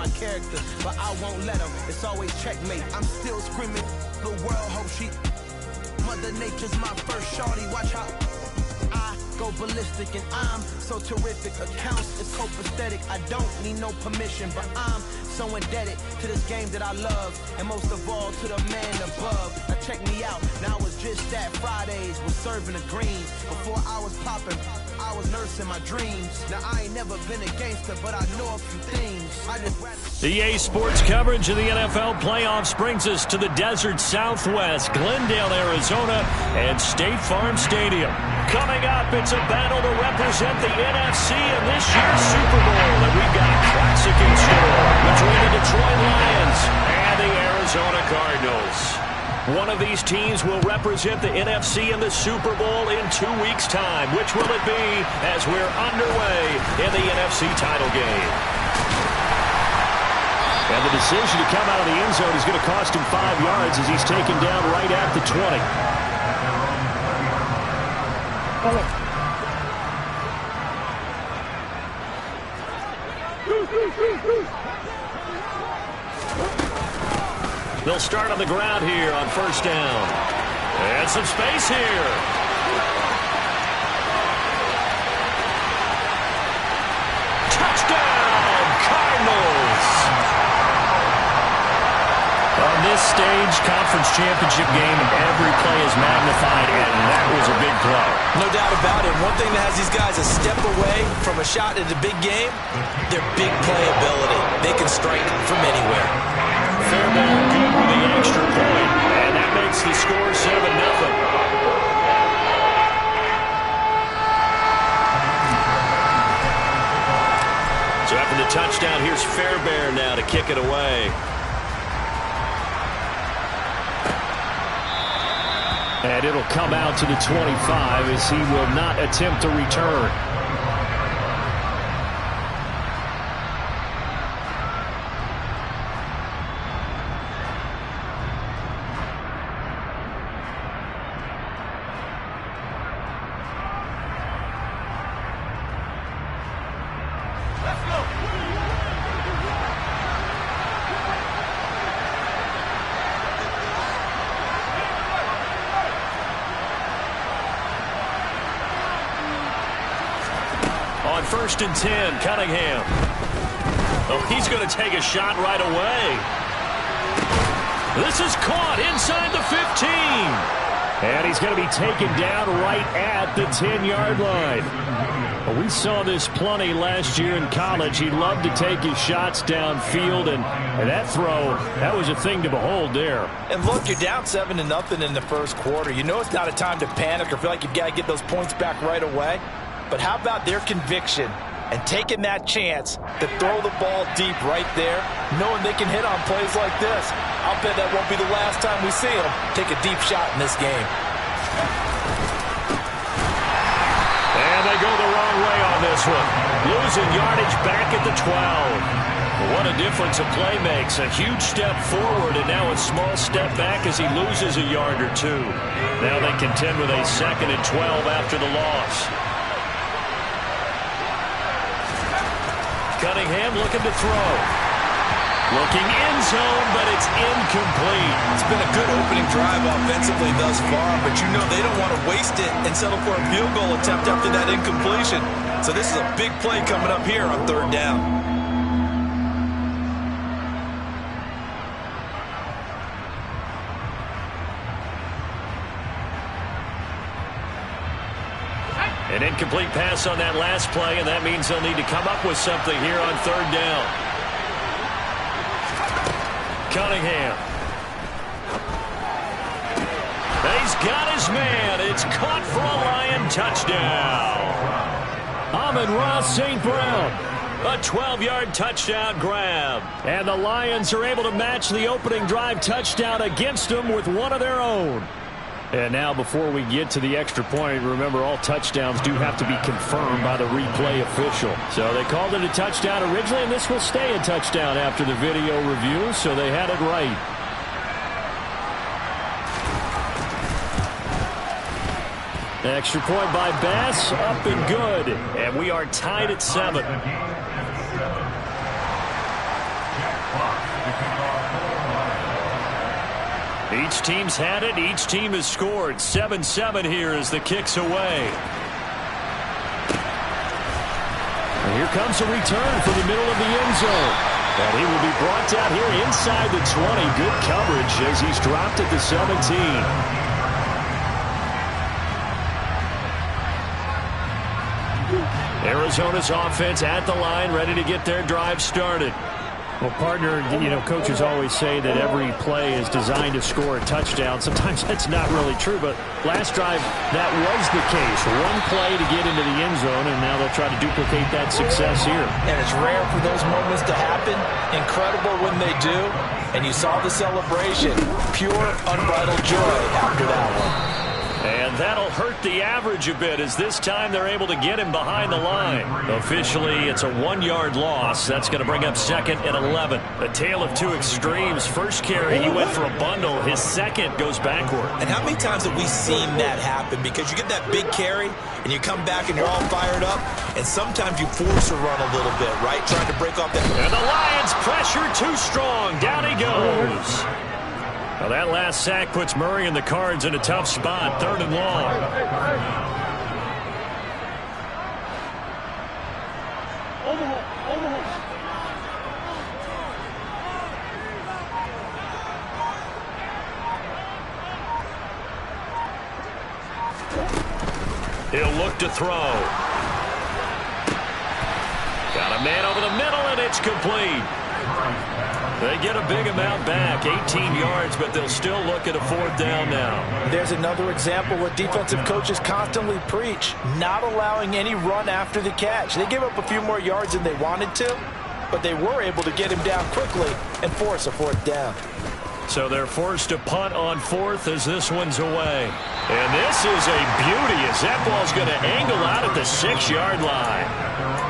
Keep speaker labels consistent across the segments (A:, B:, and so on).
A: my character, but I won't let them. It's always checkmate. I'm still screaming. The world hopes she. Mother Nature's my first shorty. Watch how I go ballistic, and I'm so terrific. Accounts is so pathetic. I don't need no permission, but I'm so indebted to this game that I love, and most of all to the man above. Now check me out. Now it was just that Fridays was serving the greens. Before I was popping, I was nursing my dreams. Now I ain't never been a gangster, but I know a few things. I just
B: EA Sports coverage of the NFL playoffs brings us to the desert Southwest, Glendale, Arizona, and State Farm Stadium. Coming up, it's a battle to represent the NFC in this year's Super Bowl, and we've got a classic in store between the Detroit Lions and the Arizona Cardinals. One of these teams will represent the NFC in the Super Bowl in 2 weeks' time. Which will it be as we're underway in the NFC title game? And the decision to come out of the end zone is going to cost him 5 yards as he's taken down right at the 20. They'll start on the ground here on first down. And some space here. Touchdown, Cardinals. On this stage, conference championship game, every play is magnified, and that was a big play.
C: No doubt about it. One thing that has these guys a step away from a shot in the big game, their big playability. They can strike from anywhere.
B: Fair ball, good with the extra point, and that makes the score 7-0. So after the touchdown, here's Fairbairn now to kick it away. And it'll come out to the 25 as he will not attempt to return. On 1st and 10, Cunningham. Oh, he's going to take a shot right away. This is caught inside the 15. And he's going to be taken down right at the 10-yard line. Well, we saw this plenty last year in college. He loved to take his shots downfield, and that throw, that was a thing to behold there.
C: And look, you're down 7-0 in the first quarter. You know it's not a time to panic or feel like you've got to get those points back right away. But how about their conviction and taking that chance to throw the ball deep right there, knowing they can hit on plays like this? I'll bet that won't be the last time we see them take a deep shot in this game.
B: And they go the wrong way on this one. Losing yardage back at the 12. What a difference a play makes. A huge step forward and now a small step back as he loses a yard or two. Now they contend with a 2nd and 12 after the loss. Cunningham looking to throw. Looking end zone, but it's incomplete.
C: It's been a good opening drive offensively thus far, but you know they don't want to waste it and settle for a field goal attempt after that incompletion. So this is a big play coming up here on 3rd down.
B: An incomplete pass on that last play, and that means they'll need to come up with something here on 3rd down. Cunningham. He's got his man. It's caught for a Lion touchdown. Amon-Ra St. Brown. A 12-yard touchdown grab. And the Lions are able to match the opening drive touchdown against them with one of their own. And now before we get to the extra point, remember all touchdowns do have to be confirmed by the replay official. So they called it a touchdown originally, and this will stay a touchdown after the video review, so they had it right. Extra point by Bass, up and good. And we are tied at 7. Each team's had it. Each team has scored. 7-7 here as the kick's away. And here comes a return from the middle of the end zone. And he will be brought down here inside the 20. Good coverage as he's dropped at the 17. Arizona's offense at the line, ready to get their drive started. Well, partner, coaches always say that every play is designed to score a touchdown. Sometimes that's not really true, but last drive, that was the case. One play to get into the end zone, and now they'll try to duplicate that success here.
C: And it's rare for those moments to happen. Incredible when they do. And you saw the celebration. Pure, unbridled joy after that one.
B: And that'll hurt the average a bit as this time they're able to get him behind the line. Officially, it's a 1-yard loss. That's going to bring up 2nd and 11. A tale of two extremes. First carry, he went for a bundle. His second goes backward.
C: And how many times have we seen that happen? Because you get that big carry, and you come back and you're all fired up, and sometimes you force a run a little bit, right? Trying to break off that.
B: And the Lions pressure too strong. Down he goes. Well, that last sack puts Murray and the Cards in a tough spot. 3rd and long. He'll look to throw. Got a man over the middle, and it's complete. They get a big amount back, 18 yards, but they'll still look at a 4th down now.
C: There's another example what defensive coaches constantly preach, not allowing any run after the catch. They gave up a few more yards than they wanted to, but they were able to get him down quickly and force a 4th down.
B: So they're forced to punt on 4th as this one's away. And this is a beauty as that ball's going to angle out at the 6-yard line.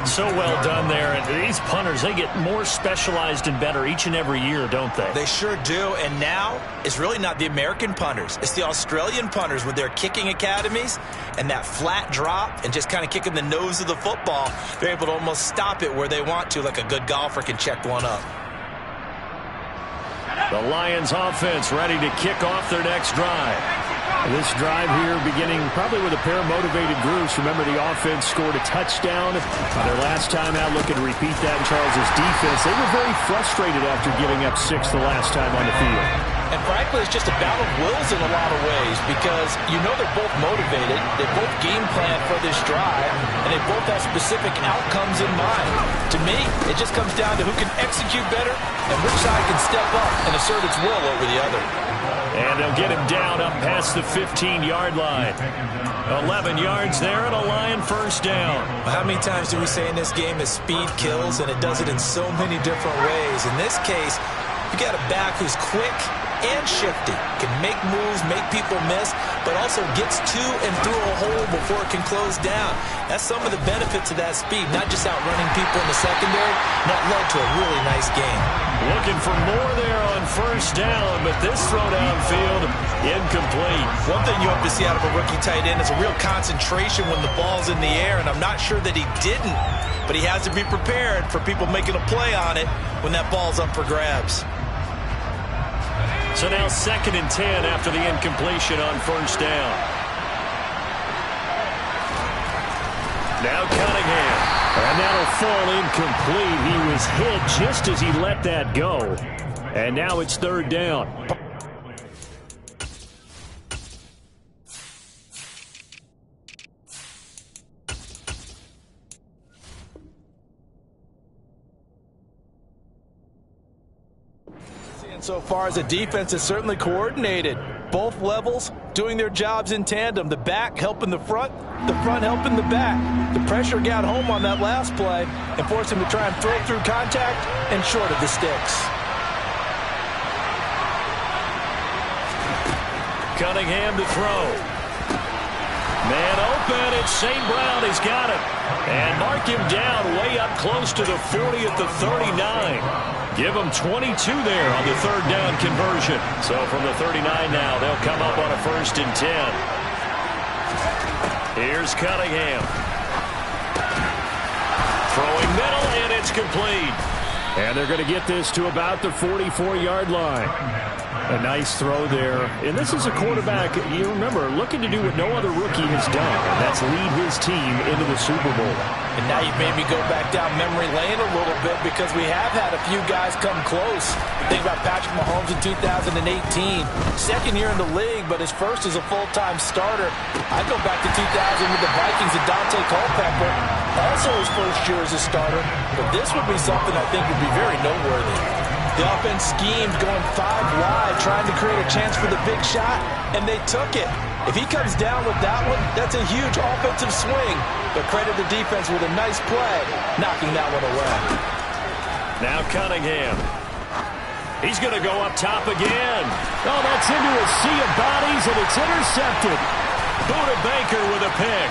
B: So well done there. And these punters, they get more specialized and better each and every year, don't they?
C: They sure do. And now it's really not the American punters. It's the Australian punters with their kicking academies and that flat drop and just kind of kicking the nose of the football. They're able to almost stop it where they want to, like a good golfer can check one up.
B: The Lions offense ready to kick off their next drive. This drive here beginning probably with a pair of motivated groups. Remember, the offense scored a touchdown on their last time out. Looking to repeat that in Charles's defense. They were very frustrated after giving up 6 the last time on the field.
C: And frankly, it's just a battle of wills in a lot of ways because you know they're both motivated. They both game plan for this drive, and they both have specific outcomes in mind. To me, it just comes down to who can execute better and which side can step up and assert its will over the other.
B: And they'll get him down up past the 15-yard line. 11 yards there and a Lion 1st down.
C: How many times do we say in this game that speed kills, and it does it in so many different ways? In this case, you got a back who's quick and shifty, can make moves, make people miss, but also gets to and through a hole before it can close down. That's some of the benefits of that speed, not just outrunning people in the secondary. That led to a really nice game.
B: Looking for more there on 1st down, but this throw downfield incomplete.
C: One thing you hope to see out of a rookie tight end is a real concentration when the ball's in the air, and I'm not sure that he didn't, but he has to be prepared for people making a play on it when that ball's up for grabs.
B: So now 2nd and 10 after the incompletion on 1st down. Now Cunningham. And that'll fall incomplete. He was hit just as he let that go. And now it's 3rd down.
C: So far as a defense is certainly coordinated. Both levels doing their jobs in tandem. The back helping the front helping the back. The pressure got home on that last play and forced him to try and throw through contact and short of the sticks.
B: Cunningham to throw. Man open, it's St. Brown. He's got it. And mark him down way up close to the 40 at the 39. Give them 22 there on the 3rd down conversion. So from the 39 now, they'll come up on a 1st and 10. Here's Cunningham. Throwing middle, and it's complete. And they're going to get this to about the 44-yard line. A nice throw there. And this is a quarterback, you remember, looking to do what no other rookie has done. And that's lead his team into the Super Bowl.
C: And now you made me go back down memory lane a little bit because we have had a few guys come close. Think about Patrick Mahomes in 2018. Second year in the league, but his first as a full-time starter. I go back to 2000 with the Vikings and Dante Culpepper. Also his first year as a starter. But this would be something I think would be very noteworthy. The offense schemed, going 5 wide, trying to create a chance for the big shot, and they took it. If he comes down with that one, that's a huge offensive swing. But credit the defense with a nice play, knocking that one away.
B: Now Cunningham. He's going to go up top again. Oh, that's into a sea of bodies, and it's intercepted. Buda Baker with a pick.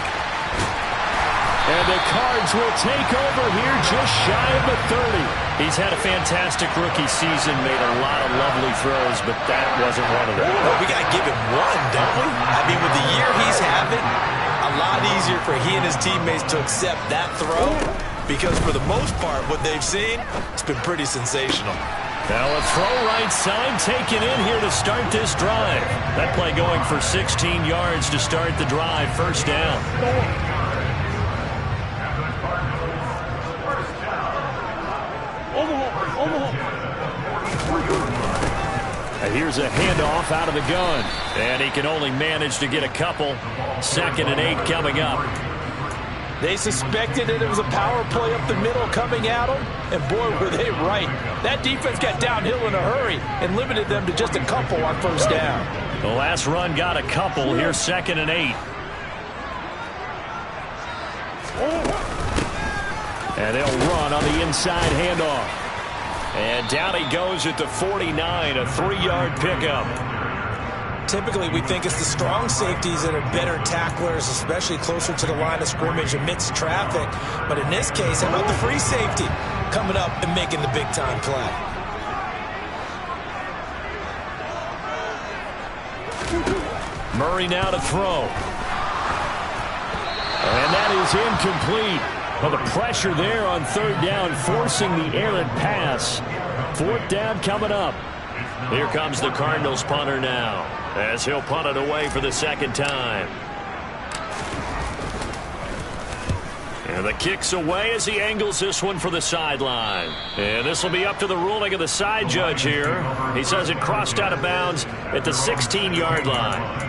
B: And the Cards will take over here just shy of the 30. He's had a fantastic rookie season, made a lot of lovely throws, but that wasn't one of them.
C: Well, we got to give him one, don't we? I mean, with the year he's having, a lot easier for he and his teammates to accept that throw because for the most part, what they've seen, it's been pretty sensational.
B: Now a throw right side taken in here to start this drive. That play going for 16 yards to start the drive, first down. Here's a handoff out of the gun. And he can only manage to get a couple. 2nd and 8 coming up.
C: They suspected that it was a power play up the middle coming at them. And boy, were they right. That defense got downhill in a hurry and limited them to just a couple on first down.
B: The last run got a couple. Here's 2nd and 8. And they'll run on the inside handoff. And down he goes at the 49, a 3-yard pickup.
C: Typically, we think it's the strong safeties that are better tacklers, especially closer to the line of scrimmage amidst traffic. But in this case, how about the free safety coming up and making the big-time play?
B: Murray now to throw. And that is incomplete. Well, the pressure there on 3rd down, forcing the errant pass. 4th down coming up. Here comes the Cardinals punter now, as he'll punt it away for the 2nd time. And the kick's away as he angles this one for the sideline. And this will be up to the ruling of the side judge here. He says it crossed out of bounds at the 16-yard line.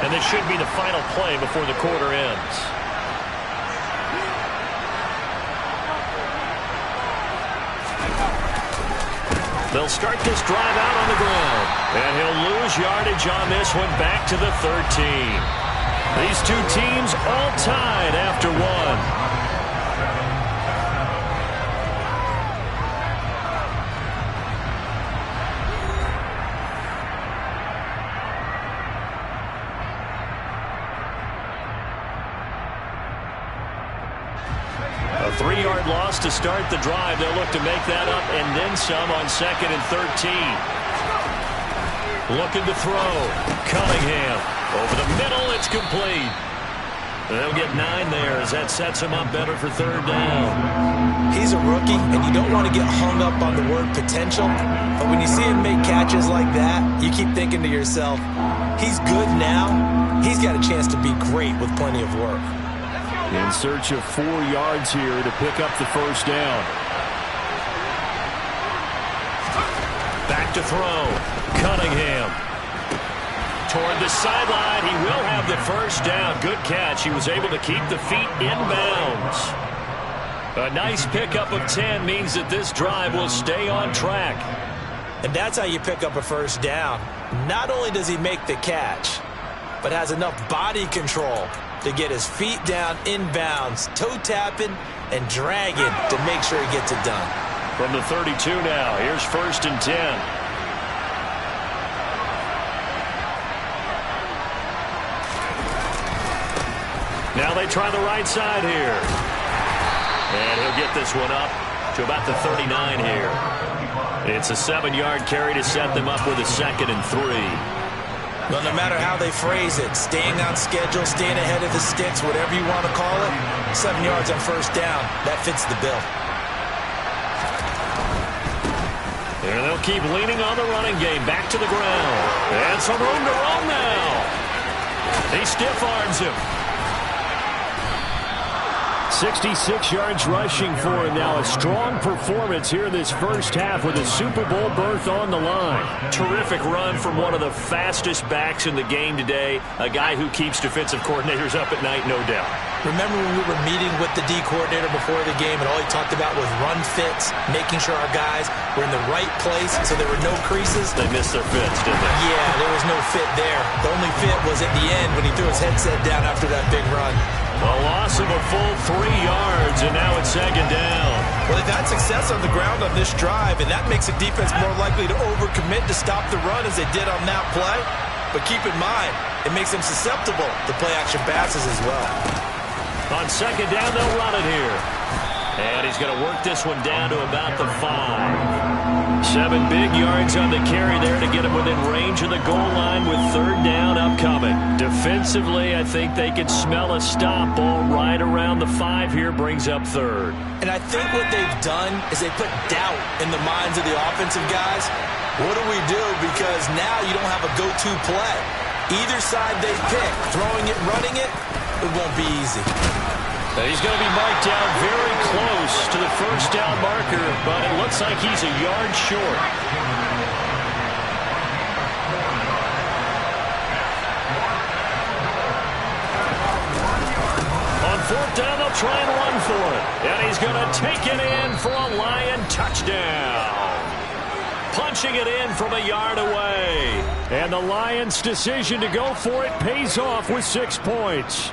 B: And this should be the final play before the quarter ends. They'll start this drive out on the ground. And he'll lose yardage on this one back to the 13. These two teams all tied after one. A 3-yard loss to start the drive. They'll look to make that up and then some on 2nd and 13. Looking to throw. Cunningham. Over the middle, it's complete. They'll get 9 there as that sets him up better for 3rd down.
C: He's a rookie, and you don't want to get hung up on the word potential. But when you see him make catches like that, you keep thinking to yourself, he's good now. He's got a chance to be great with plenty of work.
B: In search of 4 yards here to pick up the first down. Back to throw. Cunningham. Toward the sideline. He will have the first down. Good catch. He was able to keep the feet in bounds. A nice pickup of 10 means that this drive will stay on track.
C: And that's how you pick up a first down. Not only does he make the catch, but has enough body control to get his feet down inbounds, toe tapping and dragging to make sure he gets it done.
B: From the 32 now, here's 1st and 10. Now they try the right side here. And he'll get this one up to about the 39 here. It's a 7-yard carry to set them up with a 2nd and 3.
C: Well, no matter how they phrase it, staying on schedule, staying ahead of the sticks, whatever you want to call it, 7 yards on first down, that fits the bill.
B: And they'll keep leaning on the running game. Back to the ground. And some room to run now. He stiff arms him. 66 yards rushing for him now. A strong performance here in this first half with a Super Bowl berth on the line. Terrific run from one of the fastest backs in the game today. A guy who keeps defensive coordinators up at night, no doubt.
C: Remember when we were meeting with the D coordinator before the game and all he talked about was run fits, making sure our guys were in the right place so there were no creases?
B: They missed their fits, didn't they?
C: Yeah, there was no fit there. The only fit was at the end when he threw his headset down after that big run.
B: A loss of a full 3 yards, and now it's second down.
C: Well, they've had success on the ground on this drive, and that makes a defense more likely to overcommit to stop the run as they did on that play. But keep in mind, it makes them susceptible to play-action passes as well.
B: On second down, they'll run it here. And he's going to work this one down to about the 5. 7 big yards on the carry there to get him within range of the goal line with third down upcoming. Defensively, I think they can smell a stop. Ball right around the 5 here brings up third.
C: And I think what they've done is they put doubt in the minds of the offensive guys. What do we do? Because now you don't have a go-to play. Either side they pick, throwing it, running it, it won't be easy.
B: He's going to be marked down very close to the first down marker, but it looks like he's a yard short. On fourth down, they'll try and run for it. And he's going to take it in for a Lion touchdown. Punching it in from a yard away. And the Lions' decision to go for it pays off with 6 points.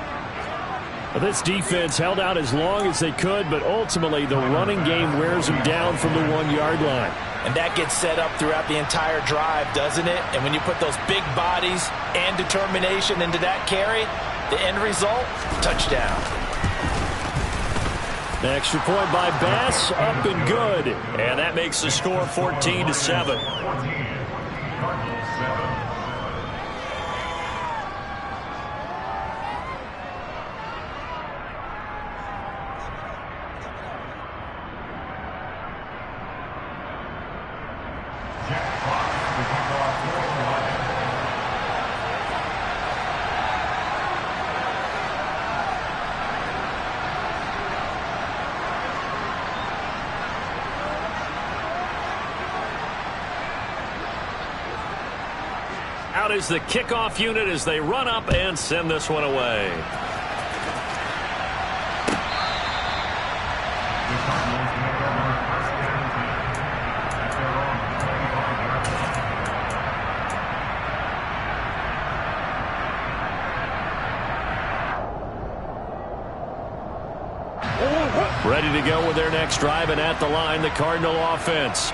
B: This defense held out as long as they could, but ultimately the running game wears them down from the 1 yard line.
C: And that gets set up throughout the entire drive, doesn't it? And when you put those big bodies and determination into that carry, the end result, touchdown.
B: The extra point by Bass, up and good. And that makes the score 14-7. Out is the kickoff unit as they run up and send this one away. Ready to go with their next drive, and at the line, the Cardinal offense.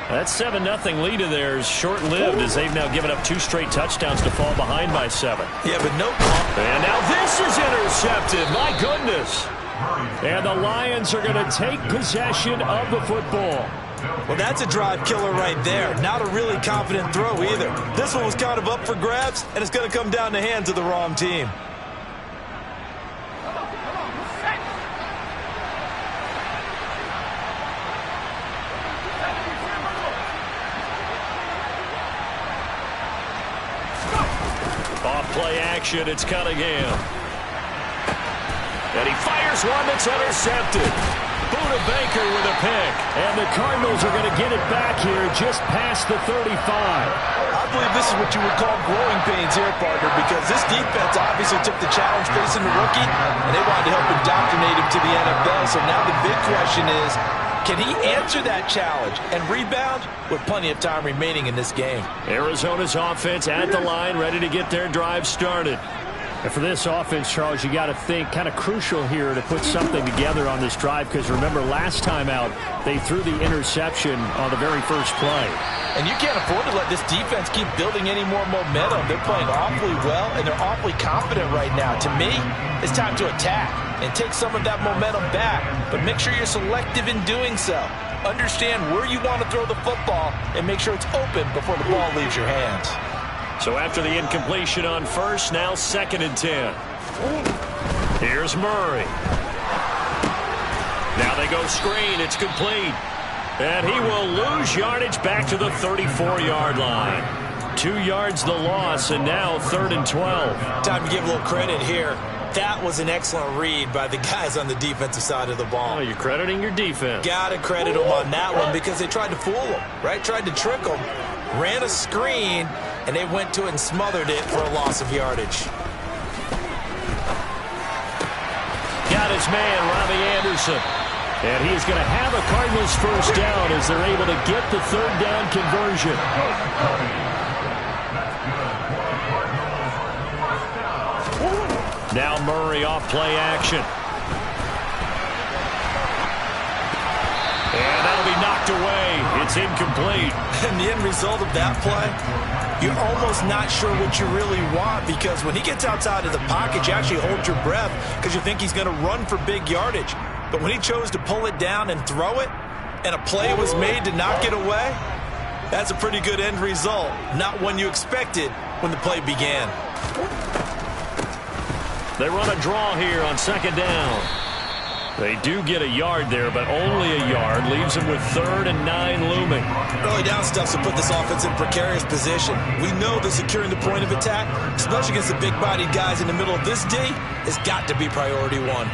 B: That 7-0 lead of theirs short-lived as they've now given up 2 straight touchdowns to fall behind by 7.
C: Yeah, but no.
B: And now this is intercepted. My goodness. And the Lions are going to take possession of the football.
C: Well, that's a drive killer right there. Not a really confident throw either. This one was kind of up for grabs, and it's going to come down the hands of the wrong team.
B: Play action, it's Cunningham. And he fires one that's intercepted. Buda Baker with a pick. And the Cardinals are going to get it back here just past the 35.
C: I believe this is what you would call growing pains here, partner, because this defense obviously took the challenge facing the rookie, and they wanted to help indoctrinate him to the NFL. So now the big question is, can he answer that challenge and rebound with plenty of time remaining in this game?
B: Arizona's offense at the line, ready to get their drive started. And for this offense, Charles, you got to think kind of crucial here to put something together on this drive, because remember last time out they threw the interception on the very first play.
C: And you can't afford to let this defense keep building any more momentum. They're playing awfully well, and they're awfully confident right now. To me, it's time to attack and take some of that momentum back. But make sure you're selective in doing so. Understand where you want to throw the football and make sure it's open before the ball leaves your hands.
B: So after the incompletion on first, now 2nd and 10. Here's Murray. Now they go screen. It's complete. And he will lose yardage back to the 34-yard line. 2 yards the loss, and now 3rd and 12.
C: Time to give a little credit here. That was an excellent read by the guys on the defensive side of the ball.
B: Oh, you're crediting your defense.
C: Got to credit them on that one because they tried to fool them, right? Tried to trick them. Ran a screen, and they went to it and smothered it for a loss of yardage.
B: Got his man, Robbie Anderson. And he's going to have a Cardinals first down as they're able to get the 3rd down conversion. Now Murray off play action. And that'll be knocked away. It's incomplete.
C: And the end result of that play, you're almost not sure what you really want because when he gets outside of the pocket, you actually hold your breath because you think he's going to run for big yardage. But when he chose to pull it down and throw it, and a play was made to knock it away, that's a pretty good end result. Not one you expected when the play began.
B: They run a draw here on 2nd down. They do get a yard there, but only a yard. Leaves them with 3rd and 9 looming.
C: Early down stuff to put this offense in precarious position. We know that securing the point of attack, especially against the big-bodied guys in the middle of this D, has got to be priority one.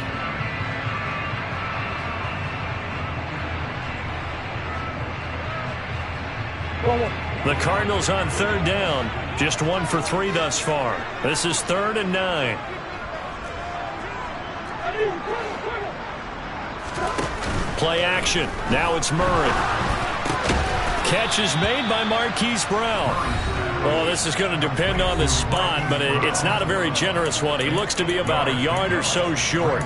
B: The Cardinals on 3rd down. Just 1 for 3 thus far. This is 3rd and 9. Play action. Now it's Murray. Catch is made by Marquise Brown. Oh, this is going to depend on the spot, but it's not a very generous one. He looks to be about a yard or so short.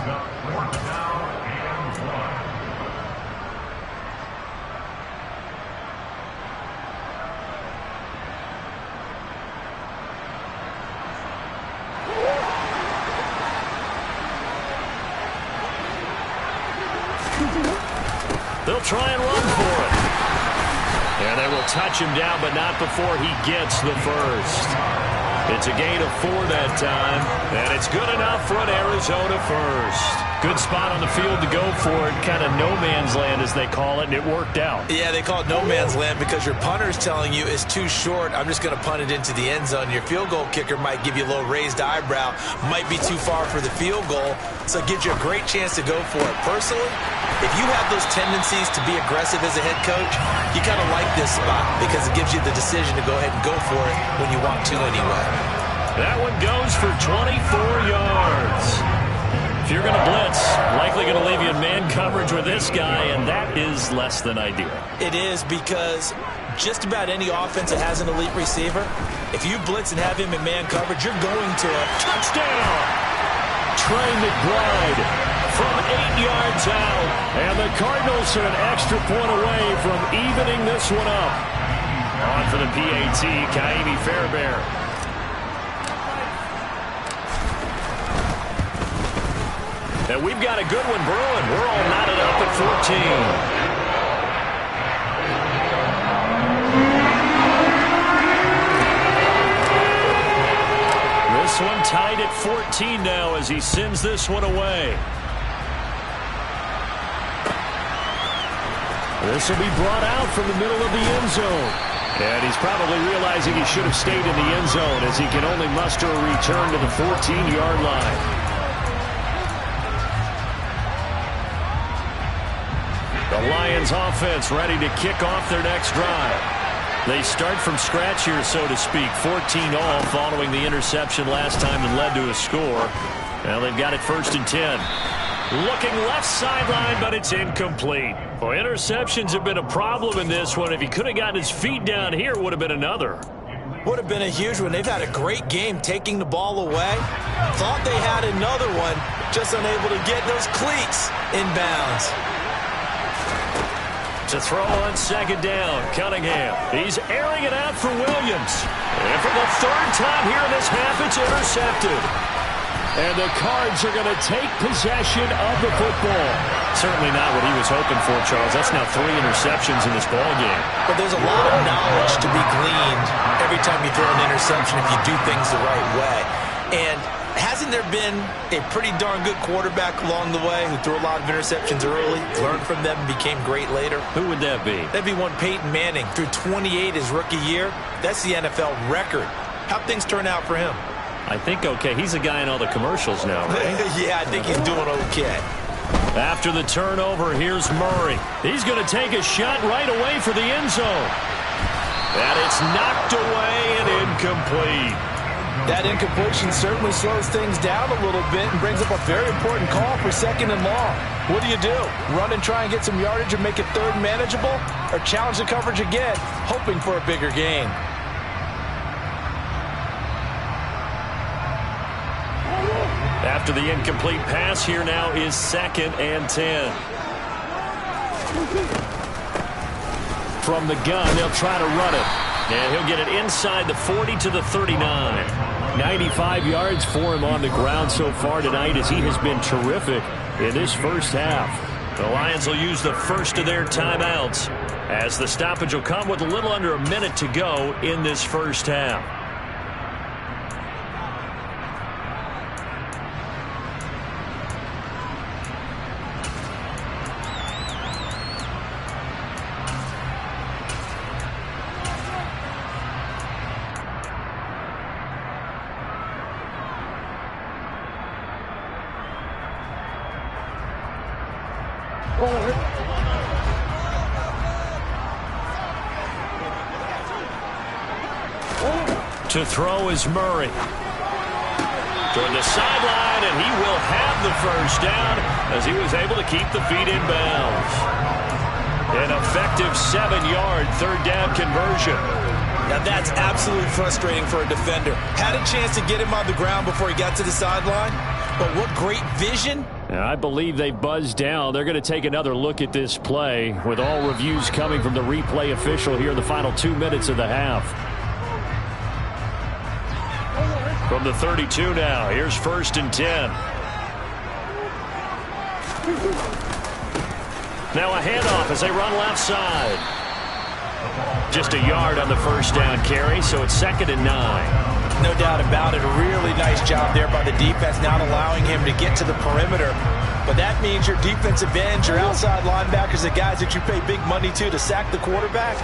B: They'll try and run for it. And they will touch him down, but not before he gets the first. It's a gain of 4 that time, and it's good enough for an Arizona first. Good spot on the field to go for it, kind of no man's land as they call it, and it worked out.
C: Yeah, they call it no man's land because your punter's telling you it's too short. I'm just going to punt it into the end zone. Your field goal kicker might give you a little raised eyebrow, might be too far for the field goal, so it gives you a great chance to go for it. Personally, if you have those tendencies to be aggressive as a head coach, you kind of like this spot because it gives you the decision to go ahead and go for it when you want to anyway.
B: That one goes for 24 yards. If you're going to blitz, likely going to leave you in man coverage with this guy, and that is less than ideal.
C: It is because just about any offense that has an elite receiver, if you blitz and have him in man coverage, you're going to a touchdown.
B: Trey McBride from 8 yards out, and the Cardinals are an extra point away from evening this one up. On for the PAT, Kaimi Fairbairn. And we've got a good one brewing. We're all knotted up at 14. This one tied at 14 now as he sends this one away. This will be brought out from the middle of the end zone. And he's probably realizing he should have stayed in the end zone as he can only muster a return to the 14-yard line. The Lions offense ready to kick off their next drive. They start from scratch here, so to speak. 14-all following the interception last time that led to a score. Now they've got it 1st and 10. Looking left sideline, but it's incomplete. Well, interceptions have been a problem in this one. If he could have gotten his feet down here, it would have been another.
C: Would have been a huge one. They've had a great game taking the ball away. Thought they had another one, just unable to get those cleats in bounds.
B: To throw on 2nd down, Cunningham. He's airing it out for Williams. And for the 3rd time here in this half, it's intercepted. And the Cards are going to take possession of the football. Certainly not what he was hoping for, Charles. That's now 3 interceptions in this ball game.
C: But there's a lot of knowledge to be gleaned every time you throw an interception if you do things the right way. And hasn't there been a pretty darn good quarterback along the way who threw a lot of interceptions early, learned from them, and became great later?
B: Who would that be?
C: That'd be one Peyton Manning. Threw 28 his rookie year. That's the NFL record. How'd things turn out for him?
B: I think okay. He's a guy in all the commercials now, right?
C: Yeah, I think he's doing okay.
B: After the turnover, here's Murray. He's going to take a shot right away for the end zone. And it's knocked away and incomplete.
C: That incompletion certainly slows things down a little bit and brings up a very important call for 2nd and long. What do? Run and try and get some yardage and make it 3rd manageable? Or challenge the coverage again, hoping for a bigger gain?
B: After the incomplete pass, here now is 2nd and 10. From the gun, they'll try to run it. And he'll get it inside the 40 to the 39. 95 yards for him on the ground so far tonight as he has been terrific in this first half. The Lions will use the first of their timeouts as the stoppage will come with a little under a minute to go in this first half. To throw is Murray. Toward the sideline, and he will have the first down as he was able to keep the feet in bounds. An effective 7-yard 3rd down conversion.
C: Now that's absolutely frustrating for a defender. Had a chance to get him on the ground before he got to the sideline, but what great vision.
B: Now, I believe they buzzed down. They're going to take another look at this play with all reviews coming from the replay official here in the final 2 minutes of the half. From the 32 now, here's 1st and 10. Now a handoff as they run left side. Just a yard on the first down carry, so it's 2nd and 9.
C: No doubt about it. A really nice job there by the defense, not allowing him to get to the perimeter. But that means your defensive ends, your outside linebackers, the guys that you pay big money to sack the quarterback,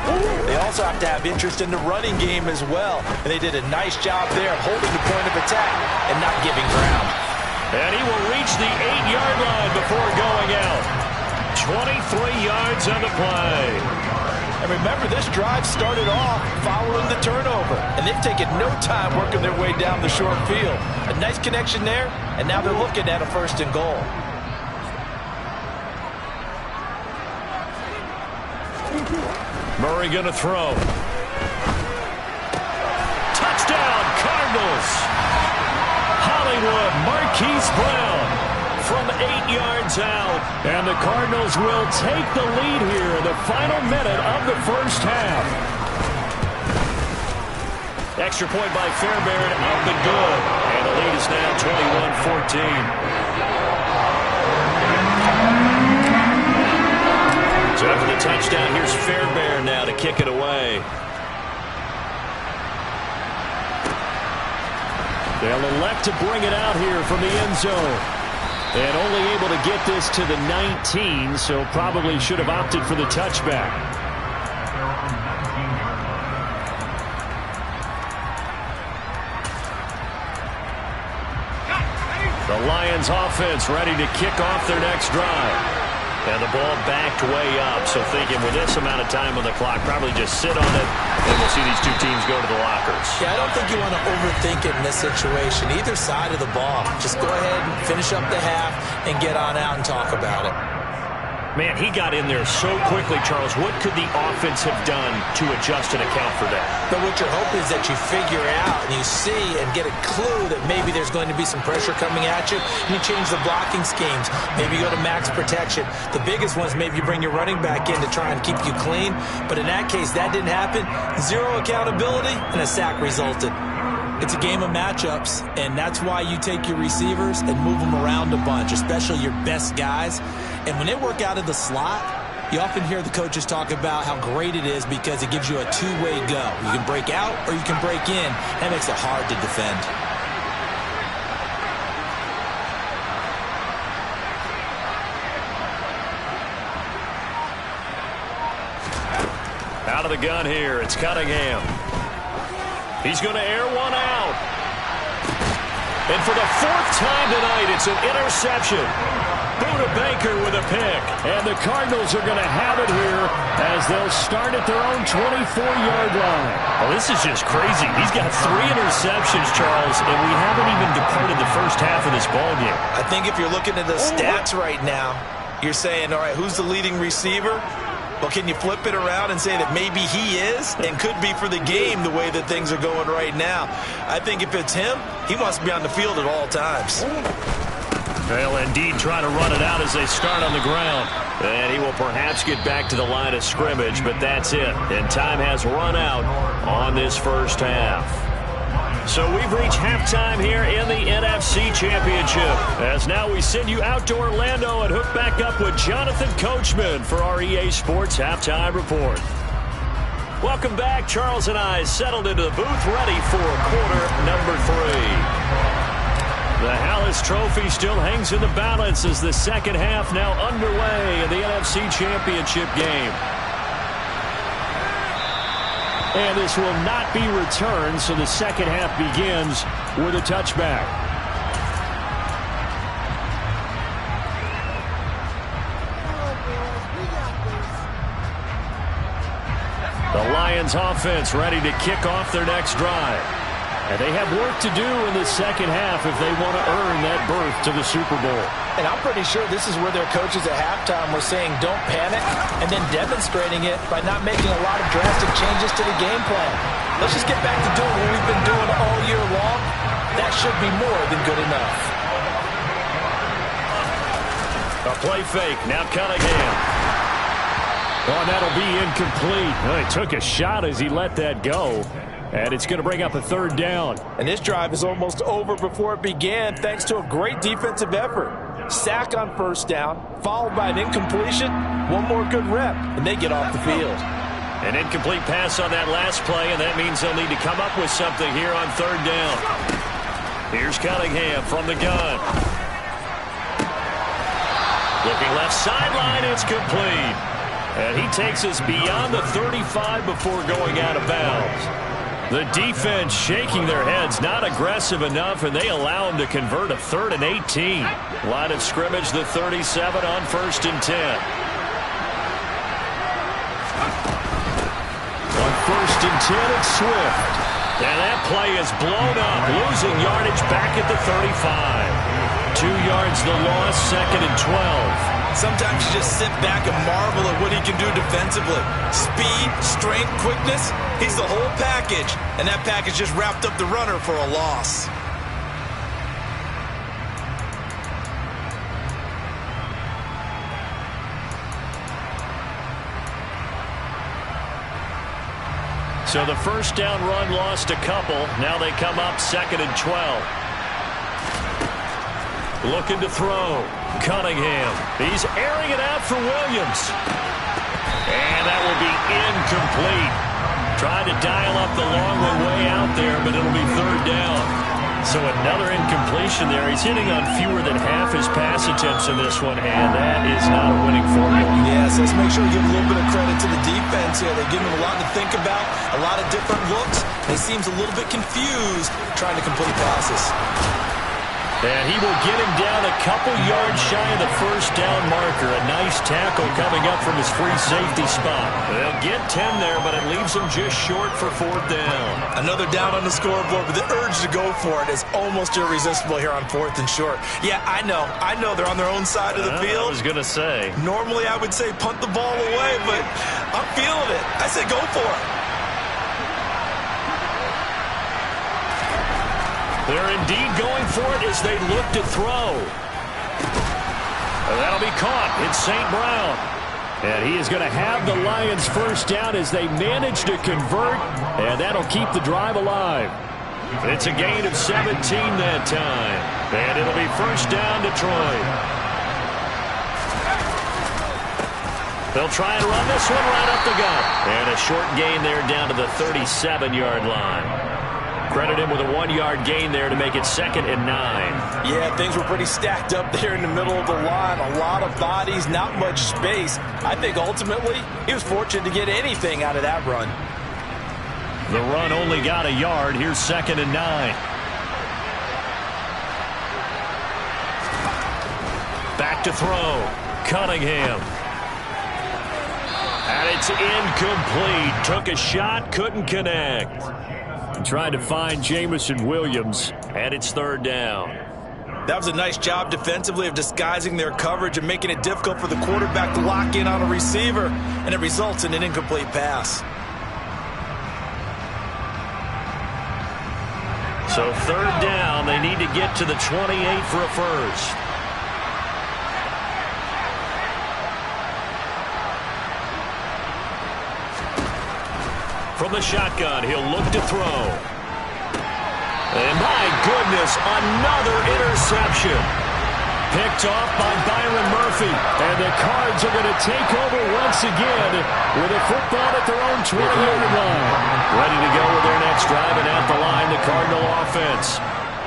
C: they also have to have interest in the running game as well. And they did a nice job there of holding the point of attack and not giving ground.
B: And he will reach the 8-yard line before going out. 23 yards on the play.
C: And remember, this drive started off following the turnover. And they've taken no time working their way down the short field. A nice connection there, and now they're looking at a 1st and goal.
B: Murray going to throw. Touchdown, Cardinals. Hollywood, Marquise Brown from 8 yards out. And the Cardinals will take the lead here in the final minute of the first half. Extra point by Fairbairn up and good. And the lead is now 21-14. So after the touchdown, here's Fairbairn now to kick it away. They'll elect to bring it out here from the end zone. And only able to get this to the 19, so probably should have opted for the touchback. The Lions offense ready to kick off their next drive. And the ball backed way up, so thinking with this amount of time on the clock, probably just sit on it, and we'll see these two teams go to the lockers.
C: Yeah, I don't think you want to overthink it in this situation. Either side of the ball. Just go ahead and finish up the half and get on out and talk about it.
B: Man, he got in there so quickly, Charles. What could the offense have done to adjust and account for that?
C: But what you're hoping is that you figure out and you see and get a clue that maybe there's going to be some pressure coming at you, and you change the blocking schemes. Maybe you go to max protection. The biggest ones, maybe you bring your running back in to try and keep you clean. But in that case, that didn't happen. Zero accountability, and a sack resulted. It's a game of matchups, and that's why you take your receivers and move them around a bunch, especially your best guys. And when they work out of the slot, you often hear the coaches talk about how great it is because it gives you a two-way go. You can break out or you can break in. That makes it hard to defend.
B: Out of the gun here, it's Cunningham. He's going to air one out. And for the fourth time tonight, it's an interception. Buda Baker with a pick. And the Cardinals are going to have it here as they'll start at their own 24-yard line. Oh, this is just crazy. He's got 3 interceptions, Charles, and we haven't even departed the first half of this ballgame.
C: I think if you're looking at the stats right now, you're saying, all right, who's the leading receiver? Well, can you flip it around and say that maybe he is and could be for the game the way that things are going right now? I think if it's him, he wants to be on the field at all times.
B: They'll indeed try to run it out as they start on the ground. And he will perhaps get back to the line of scrimmage, but that's it. And time has run out on this first half. So we've reached halftime here in the NFC Championship. As now we send you out to Orlando and hook back up with Jonathan Coachman for our EA Sports Halftime Report. Welcome back. Charles and I settled into the booth ready for quarter number 3. The Hallis Trophy still hangs in the balance as the second half now underway in the NFC Championship game. And this will not be returned, so the second half begins with a touchback. The Lions offense ready to kick off their next drive. And they have work to do in the second half if they want to earn that berth to the Super Bowl.
C: And I'm pretty sure this is where their coaches at halftime were saying don't panic and then demonstrating it by not making a lot of drastic changes to the game plan. Let's just get back to doing what we've been doing all year long. That should be more than good enough.
B: A play fake. Now Cunningham. Oh, that'll be incomplete. Well, he took a shot as he let that go. And it's going to bring up a third down.
C: And this drive is almost over before it began thanks to a great defensive effort. Sack on first down, followed by an incompletion, one more good rep, and they get off the field.
B: An incomplete pass on that last play, and that means they'll need to come up with something here on third down. Here's Cunningham from the gun. Looking left sideline, it's complete. And he takes us beyond the 35 before going out of bounds. The defense shaking their heads, not aggressive enough, and they allow him to convert a 3rd and 18. Line of scrimmage, the 37 on 1st and 10. On 1st and 10, it's Swift. And that play is blown up, losing yardage back at the 35. 2 yards the loss, 2nd and 12.
C: Sometimes you just sit back and marvel at what he can do defensively. Speed, strength, quickness, he's the whole package. And that package just wrapped up the runner for a loss.
B: So the first down run lost a couple. Now they come up 2nd and 12. Looking to throw. Cunningham. He's airing it out for Williams. And that will be incomplete. Tried to dial up the long way out there, but it'll be 3rd down. So another incompletion there. He's hitting on fewer than half his pass attempts in this one, and that is not a winning formula.
C: Yes, let's make sure we give a little bit of credit to the defense here. They give him a lot to think about, a lot of different looks. He seems a little bit confused trying to complete passes.
B: And he will get him down a couple yards shy of the first down marker. A nice tackle coming up from his free safety spot. They'll get 10 there, but it leaves him just short for 4th down.
C: Another down on the scoreboard, but the urge to go for it is almost irresistible here on 4th and short. Yeah, I know they're on their own side of the field.
B: I was going to say.
C: Normally I would say punt the ball away, but I'm feeling it. I say go for it.
B: They're indeed going for it as they look to throw. And that'll be caught. It's St. Brown. And he is going to have the Lions first down as they manage to convert, and that'll keep the drive alive. It's a gain of 17 that time. And it'll be first down, Detroit. They'll try and run this one right up the gut. And a short gain there down to the 37-yard line. Credit him with a 1-yard gain there to make it 2nd and 9.
C: Yeah, things were pretty stacked up there in the middle of the line. A lot of bodies, not much space. I think ultimately he was fortunate to get anything out of that run.
B: The run only got a yard. Here's 2nd and 9. Back to throw. Cunningham. And it's incomplete. Took a shot, couldn't connect. Trying to find Jamison Williams, and it's 3rd down.
C: That was a nice job defensively of disguising their coverage and making it difficult for the quarterback to lock in on a receiver, and it results in an incomplete pass.
B: So 3rd down, they need to get to the 28 for a first. From the shotgun, he'll look to throw. And my goodness, another interception. Picked off by Byron Murphy. And the Cards are going to take over once again with a football at their own 20-yard line. Ready to go with their next drive, and at the line, the Cardinal offense.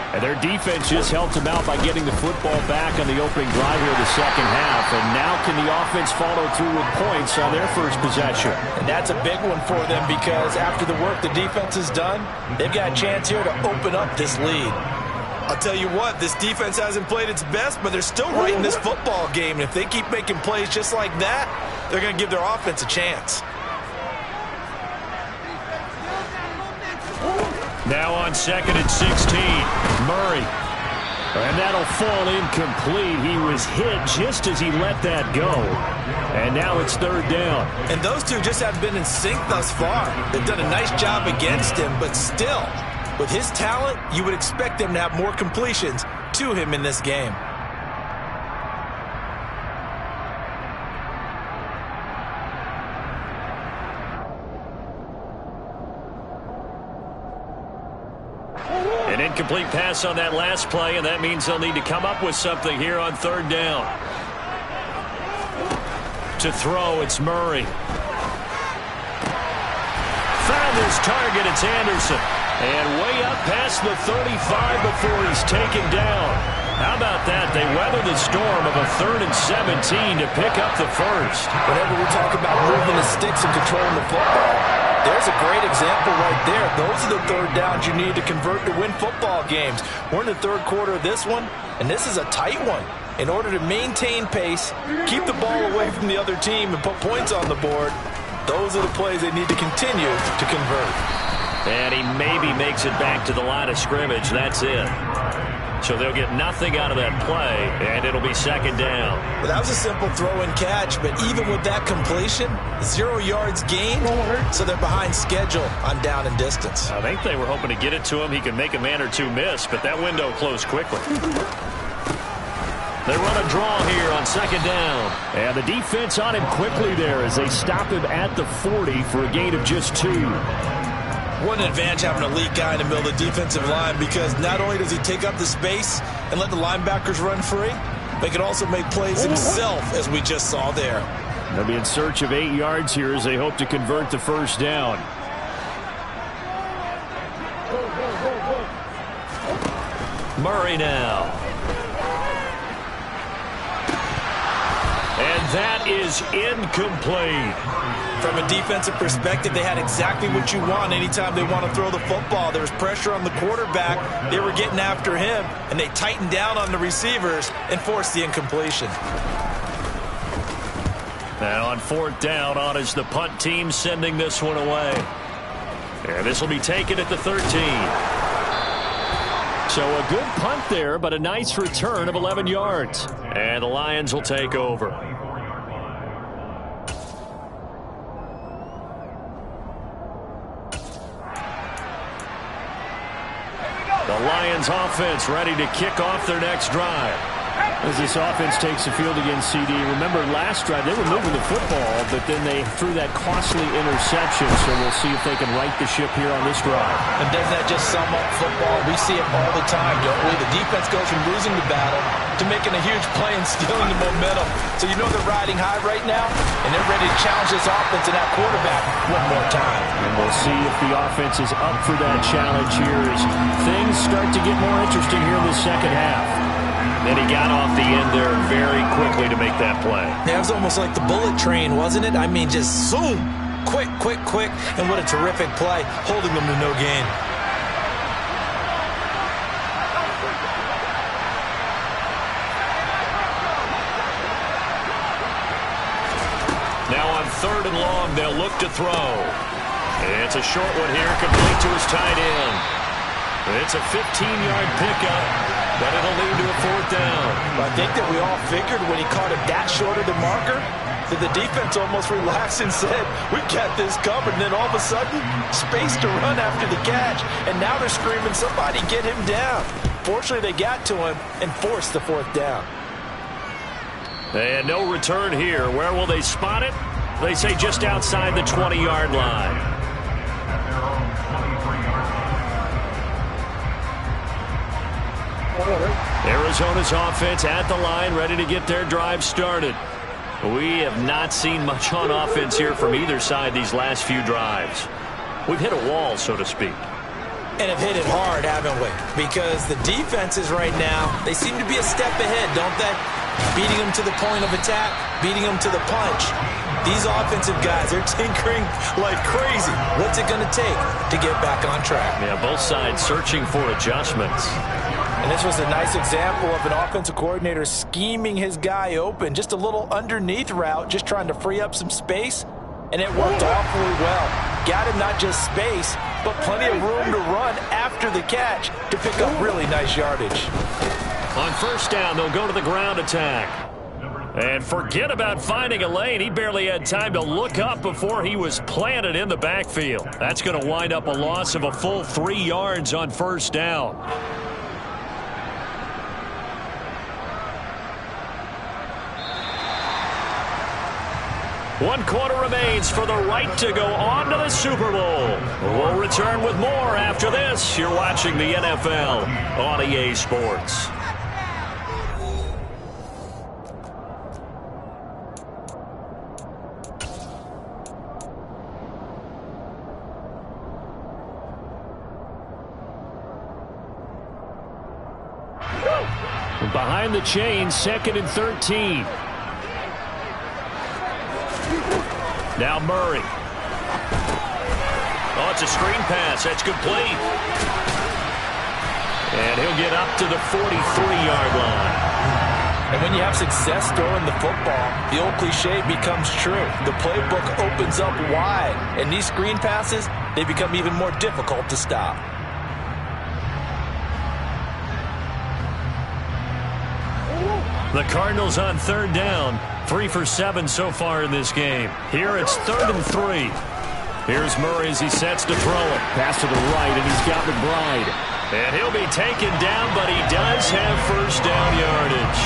B: And their defense just helped them out by getting the football back on the opening drive here in the second half. And now can the offense follow through with points on their first possession?
C: And that's a big one for them because after the work the defense has done, they've got a chance here to open up this lead. I'll tell you what, this defense hasn't played its best, but they're still right in this football game. And if they keep making plays just like that, they're going to give their offense a chance.
B: Now on 2nd and 16, Murray. And that'll fall incomplete. He was hit just as he let that go. And now it's 3rd down.
C: And those two just have been in sync thus far. They've done a nice job against him, but still, with his talent, you would expect them to have more completions to him in this game.
B: An incomplete pass on that last play, and that means they'll need to come up with something here on 3rd down. To throw, it's Murray. Found his target, it's Anderson. And way up past the 35 before he's taken down. How about that? They weathered the storm of a 3rd and 17 to pick up the first.
C: Whenever we talk about moving the sticks and controlling the football, there's a great example right there. Those are the 3rd downs you need to convert to win football games. We're in the 3rd quarter of this one, and this is a tight one. In order to maintain pace, keep the ball away from the other team, and put points on the board, those are the plays they need to continue to convert.
B: And he maybe makes it back to the line of scrimmage. That's it. So they'll get nothing out of that play, and it'll be 2nd down.
C: Well, that was a simple throw and catch, but even with that completion, 0 yards gained, so they're behind schedule on down and distance.
B: I think they were hoping to get it to him. He could make a man or two miss, but that window closed quickly. They run a draw here on 2nd down. And the defense on him quickly there as they stop him at the 40 for a gain of just 2.
C: What an advantage having an elite guy in the middle of the defensive line, because not only does he take up the space and let the linebackers run free, but he can also make plays himself, as we just saw there.
B: They'll be in search of 8 yards here as they hope to convert the first down. Murray now. And that is incomplete.
C: From a defensive perspective, they had exactly what you want anytime they want to throw the football. There was pressure on the quarterback. They were getting after him, and they tightened down on the receivers and forced the incompletion.
B: Now on 4th down, on is the punt team sending this one away. And this will be taken at the 13. So a good punt there, but a nice return of 11 yards. And the Lions will take over. The Lions offense ready to kick off their next drive. As this offense takes the field against CD. Remember, last drive, they were moving the football, but then they threw that costly interception, so we'll see if they can right the ship here on this drive.
C: And doesn't that just sum up football? We see it all the time, don't we? The defense goes from losing the battle to making a huge play and stealing the momentum. So you know they're riding high right now, and they're ready to challenge this offense and that quarterback one more time.
B: And we'll see if the offense is up for that challenge here as things start to get more interesting here in the second half. And he got off the end there very quickly to make that play.
C: Yeah, it was almost like the bullet train, wasn't it? I mean, just zoom. Quick, quick, quick. And what a terrific play, holding them to no gain.
B: Now on 3rd and long, they'll look to throw. It's a short one here, complete to his tight end. It's a 15-yard pickup, but it'll lead to a 4th down.
C: I think that we all figured when he caught it that short of the marker that the defense almost relaxed and said, we got this covered. And then all of a sudden, space to run after the catch. And now they're screaming, somebody get him down. Fortunately, they got to him and forced the 4th down.
B: And no return here. Where will they spot it? They say just outside the 20-yard line. Arizona's offense at the line, ready to get their drive started. We have not seen much on offense here from either side these last few drives. We've hit a wall, so to speak.
C: And have hit it hard, haven't we? Because the defenses right now, they seem to be a step ahead, don't they? Beating them to the point of attack, beating them to the punch. These offensive guys, they're tinkering like crazy. What's it going to take to get back on track?
B: Yeah, both sides searching for adjustments.
C: And this was a nice example of an offensive coordinator scheming his guy open. Just a little underneath route, just trying to free up some space. And it worked awfully well. Got him not just space, but plenty of room to run after the catch to pick up really nice yardage.
B: On 1st down, they'll go to the ground attack. And forget about finding a lane. He barely had time to look up before he was planted in the backfield. That's going to wind up a loss of a full 3 yards on 1st down. One quarter remains for the right to go on to the Super Bowl. We'll return with more after this. You're watching the NFL on EA Sports. Behind the chains, 2nd and 13. Now Murray. Oh, it's a screen pass. That's complete. And he'll get up to the 43-yard line.
C: And when you have success throwing the football, the old cliche becomes true. The playbook opens up wide. And these screen passes, they become even more difficult to stop.
B: The Cardinals on 3rd down. 3 for 7 so far in this game. Here it's 3rd and 3. Here's Murray as he sets to throw it. Pass to the right, and he's got McBride. And he'll be taken down, but he does have 1st down yardage.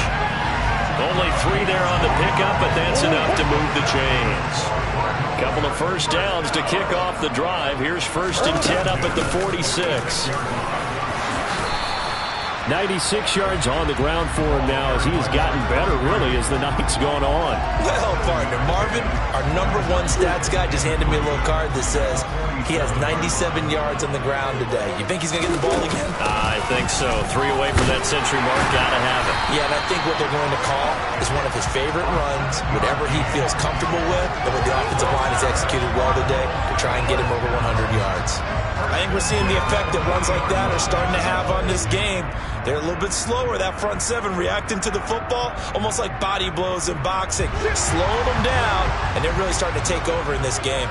B: Only 3 there on the pickup, but that's enough to move the chains. Couple of 1st downs to kick off the drive. Here's 1st and 10 up at the 46. 96 yards on the ground for him now as he has gotten better, really, as the night's gone on.
C: Well, partner, Marvin, our #1 stats guy, just handed me a little card that says he has 97 yards on the ground today. You think he's going to get the ball again?
B: I think so. 3 away from that century mark. Got to have it.
C: Yeah, and I think what they're going to call is one of his favorite runs, whatever he feels comfortable with, and what the offensive line has executed well today to try and get him over 100 yards. I think we're seeing the effect that runs like that are starting to have on this game. They're a little bit slower, that front 7, reacting to the football, almost like body blows in boxing. Slowing them down, and they're really starting to take over in this game.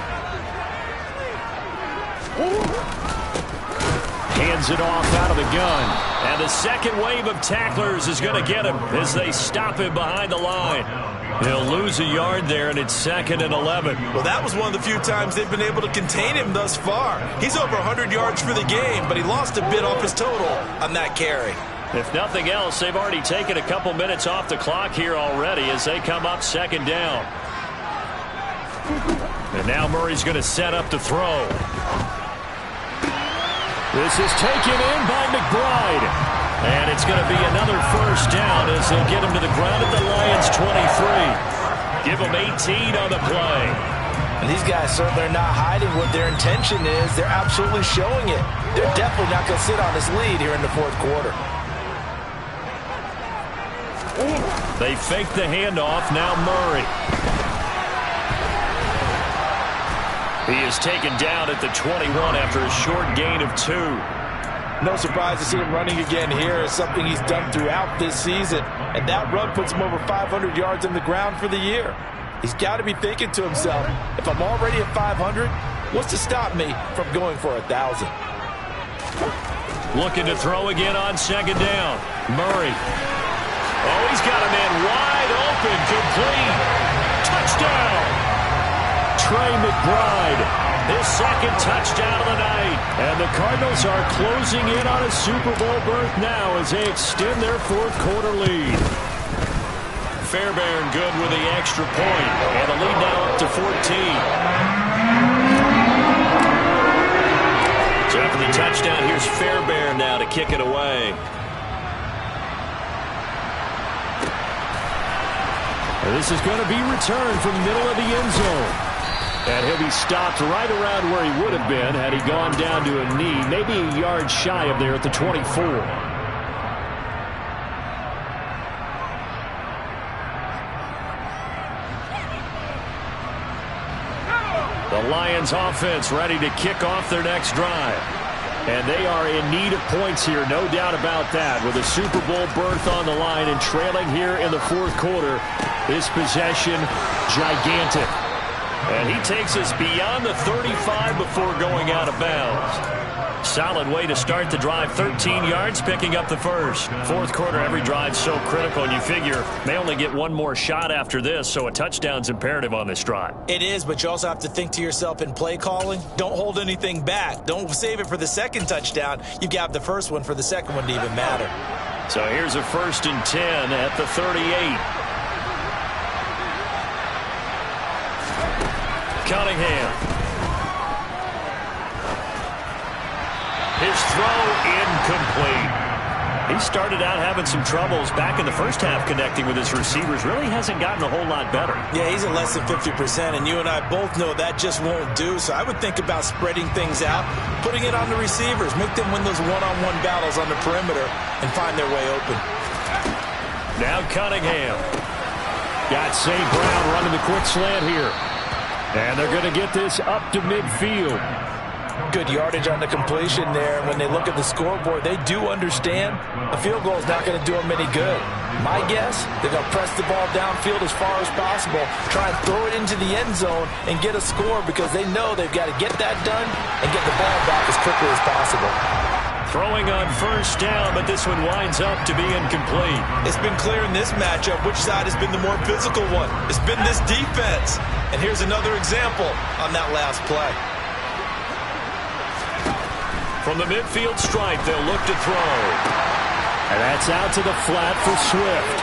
B: Hands it off out of the gun. And the second wave of tacklers is going to get him as they stop him behind the line. He'll lose a yard there, and it's 2nd and 11.
C: Well, that was one of the few times they've been able to contain him thus far. He's over 100 yards for the game, but he lost a bit off his total on that carry.
B: If nothing else, they've already taken a couple minutes off the clock here already as they come up second down. And now Murray's going to set up to throw. This is taken in by McBride. And it's going to be another first down as they'll get him to the ground at the Lions' 23. Give him 18 on the play.
C: And these guys certainly are not hiding what their intention is. They're absolutely showing it. They're definitely not going to sit on this lead here in the fourth quarter.
B: They fake the handoff. Now Murray. He is taken down at the 21 after a short gain of 2.
C: No surprise to see him running again here. It's something he's done throughout this season. And that run puts him over 500 yards on the ground for the year. He's got to be thinking to himself, if I'm already at 500, what's to stop me from going for 1,000?
B: Looking to throw again on second down. Murray. Oh, he's got a man wide open, complete. Touchdown. Trey McBride, his second touchdown of the night. And the Cardinals are closing in on a Super Bowl berth now as they extend their fourth quarter lead. Fairbairn good with the extra point. And the lead now up to 14. So after the touchdown, here's Fairbairn now to kick it away. And this is going to be returned from the middle of the end zone. And he'll be stopped right around where he would have been had he gone down to a knee, maybe a yard shy of there at the 24. The Lions offense ready to kick off their next drive. And they are in need of points here, no doubt about that. With a Super Bowl berth on the line and trailing here in the fourth quarter, this possession gigantic. And he takes us beyond the 35 before going out of bounds. Solid way to start the drive. 13 yards, picking up the first. Fourth quarter, every drive so critical, and you figure they only get one more shot after this, so a touchdown's imperative on this drive.
C: It is, but you also have to think to yourself in play calling, don't hold anything back. Don't save it for the second touchdown. You got the first one for the second one to even matter.
B: So here's a 1st and 10 at the 38. Cunningham. His throw incomplete. He started out having some troubles back in the first half connecting with his receivers. Really hasn't gotten a whole lot better.
C: Yeah, he's at less than 50%, and you and I both know that just won't do. So I would think about spreading things out, putting it on the receivers, make them win those one-on-one battles on the perimeter, and find their way open.
B: Now Cunningham. Got St. Brown running the quick slant here. And they're going to get this up to midfield.
C: Good yardage on the completion there. When they look at the scoreboard, they do understand a field goal is not going to do them any good. My guess, they're going to press the ball downfield as far as possible, try and throw it into the end zone and get a score because they know they've got to get that done and get the ball back as quickly as possible.
B: Throwing on first down, but this one winds up to be incomplete.
C: It's been clear in this matchup which side has been the more physical one. It's been this defense. And here's another example on that last play.
B: From the midfield stripe, they'll look to throw. And that's out to the flat for Swift.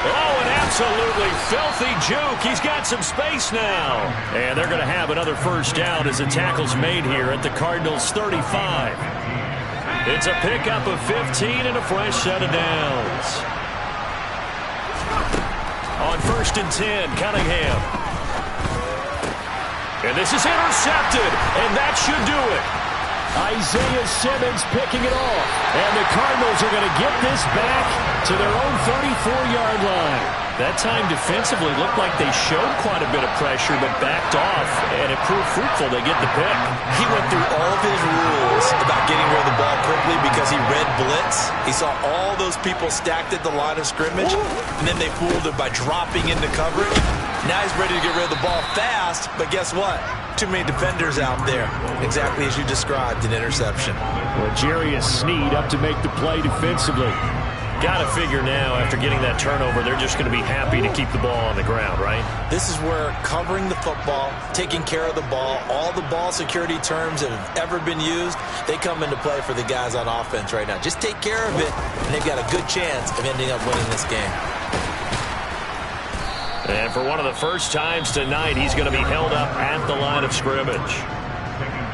B: Oh, an absolutely filthy juke. He's got some space now. And they're going to have another first down as the tackle's made here at the Cardinals' 35. It's a pickup of 15 and a fresh set of downs. On 1st and 10, Cunningham. And this is intercepted, and that should do it. Isaiah Simmons picking it off. And the Cardinals are going to get this back to their own 34-yard line. That time defensively looked like they showed quite a bit of pressure but backed off, and it proved fruitful. They get the pick.
C: He went through all of his rules about getting rid of the ball quickly because he read blitz. He saw all those people stacked at the line of scrimmage, and then they fooled him by dropping into coverage. Now he's ready to get rid of the ball fast, but guess what? Too many defenders out there. Exactly as you described, an interception.
B: Well, Jarius Sneed up to make the play defensively. got to figure now, after getting that turnover, they're just going to be happy to keep the ball on the ground, right?
C: This is where covering the football, taking care of the ball, all the ball security terms that have ever been used, they come into play for the guys on offense right now. Just take care of it, and they've got a good chance of ending up winning this game.
B: And for one of the first times tonight, he's going to be held up at the line of scrimmage.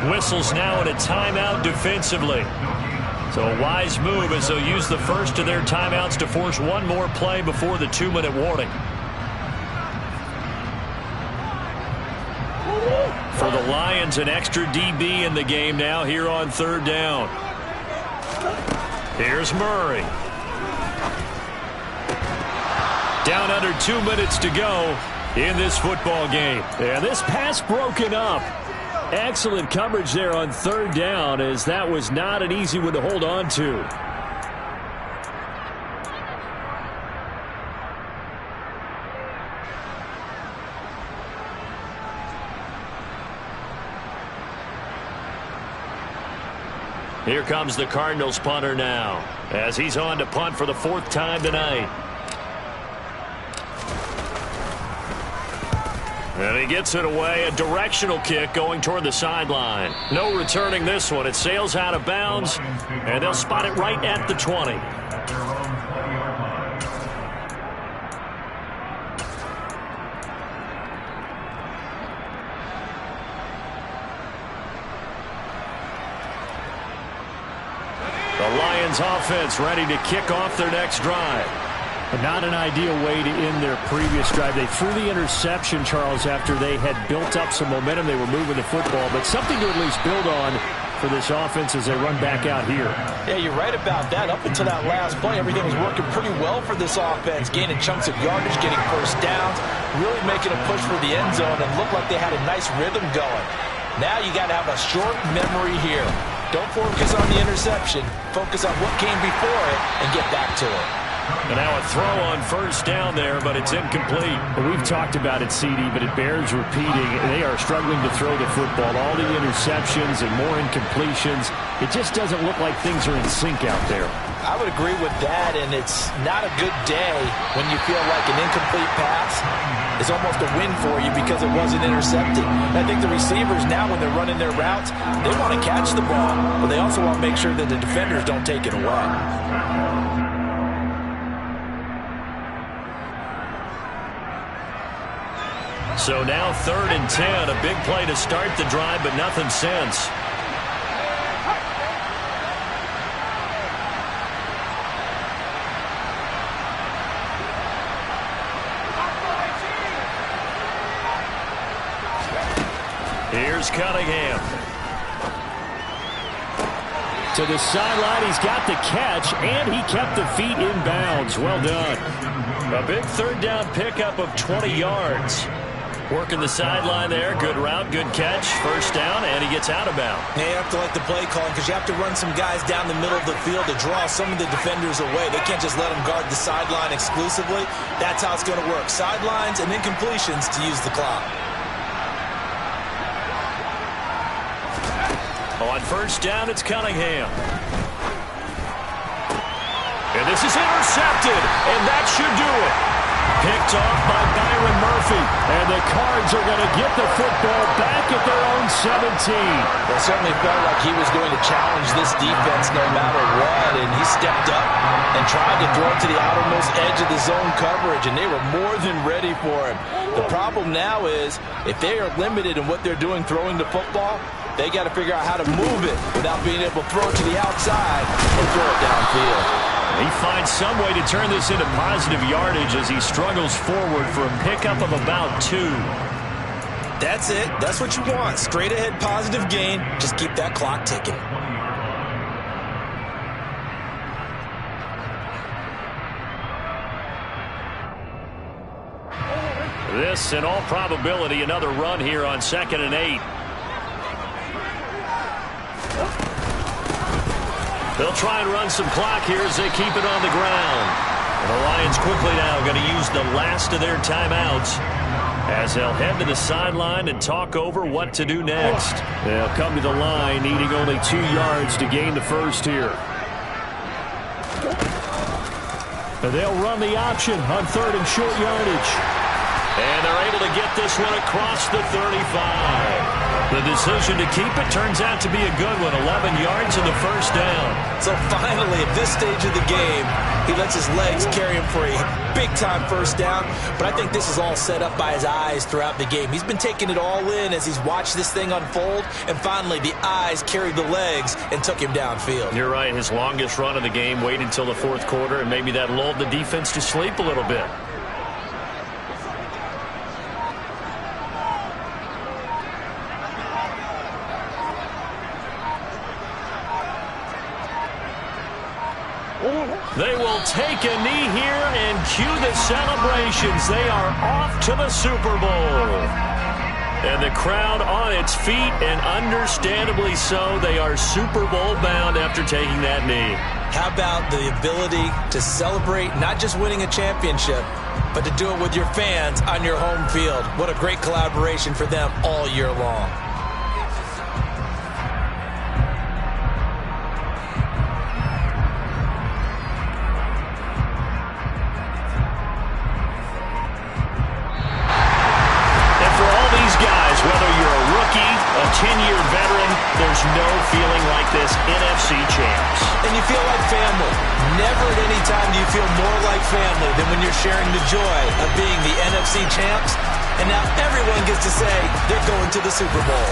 B: Whistles now in a timeout defensively. So a wise move as they'll use the first of their timeouts to force one more play before the 2-minute warning. For the Lions, an extra DB in the game now here on 3rd down. Here's Murray. Down under 2 minutes to go in this football game. And this pass broken up. Excellent coverage there on 3rd down, as that was not an easy one to hold on to. Here comes the Cardinals punter now, as he's on to punt for the 4th time tonight. And he gets it away, a directional kick going toward the sideline. No returning this one. It sails out of bounds, and they'll spot it right at the 20. The Lions offense ready to kick off their next drive. Not an ideal way to end their previous drive. They threw the interception, Charles, after they had built up some momentum. They were moving the football, but something to at least build on for this offense as they run back out here.
C: Yeah, you're right about that. Up until that last play, everything was working pretty well for this offense, gaining chunks of yardage, getting first downs, really making a push for the end zone, and looked like they had a nice rhythm going. Now you got to have a short memory here. Don't focus on the interception. Focus on what came before it and get back to it.
B: And now a throw on 1st down there, but it's incomplete.
D: We've talked about it, CD, but it bears repeating. They are struggling to throw the football. All the interceptions and more incompletions. It just doesn't look like things are in sync out there.
C: I would agree with that, and it's not a good day when you feel like an incomplete pass is almost a win for you because it wasn't intercepted. And I think the receivers now, when they're running their routes, they want to catch the ball, but they also want to make sure that the defenders don't take it away.
B: So now 3rd and 10, a big play to start the drive, but nothing since. Here's Cunningham.
D: To the sideline, he's got the catch, and he kept the feet in bounds. Well done.
B: A big 3rd down pickup of 20 yards. Working the sideline there. Good route, good catch. 1st down, and he gets out of bounds.
C: Yeah, you have to like the play calling because you have to run some guys down the middle of the field to draw some of the defenders away. They can't just let them guard the sideline exclusively. That's how it's going to work. Sidelines and incompletions to use the clock.
B: On 1st down, it's Cunningham. And this is intercepted, and that should do it. Picked off by Byron Murphy, and the Cards are going to get the football back at their own 17.
C: It certainly felt like he was going to challenge this defense no matter what, and he stepped up and tried to throw it to the outermost edge of the zone coverage, and they were more than ready for him. The problem now is, if they are limited in what they're doing throwing the football, they got to figure out how to move it without being able to throw it to the outside or throw it downfield.
B: He finds some way to turn this into positive yardage as he struggles forward for a pickup of about 2.
C: That's it. That's what you want. Straight ahead positive gain. Just keep that clock ticking.
B: This, in all probability, another run here on 2nd and 8. They'll try and run some clock here as they keep it on the ground. And the Lions quickly now going to use the last of their timeouts as they'll head to the sideline and talk over what to do next. They'll come to the line needing only 2 yards to gain the first here. And they'll run the option on 3rd and short yardage. And they're able to get this one across the 35. The decision to keep it turns out to be a good one. 11 yards and the first down.
C: So finally, at this stage of the game, he lets his legs carry him for a big-time first down. But I think this is all set up by his eyes throughout the game. He's been taking it all in as he's watched this thing unfold. And finally, the eyes carried the legs and took him downfield.
B: You're right. His longest run of the game waited until the 4th quarter, and maybe that lulled the defense to sleep a little bit. They will take a knee here and cue the celebrations. They are off to the Super Bowl. And the crowd on its feet, and understandably so. They are Super Bowl bound after taking that knee.
C: How about the ability to celebrate not just winning a championship, but to do it with your fans on your home field? What a great collaboration for them all year long.
B: Whether you're a rookie, a 10-year veteran, there's no feeling like this. NFC champs.
C: And you feel like family. Never at any time do you feel more like family than when you're sharing the joy of being the NFC champs. And now everyone gets to say they're going to the Super Bowl.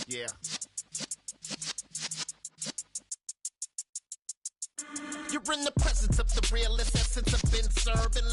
E: Yeah. You're in the presence of the realest essence I've been serving.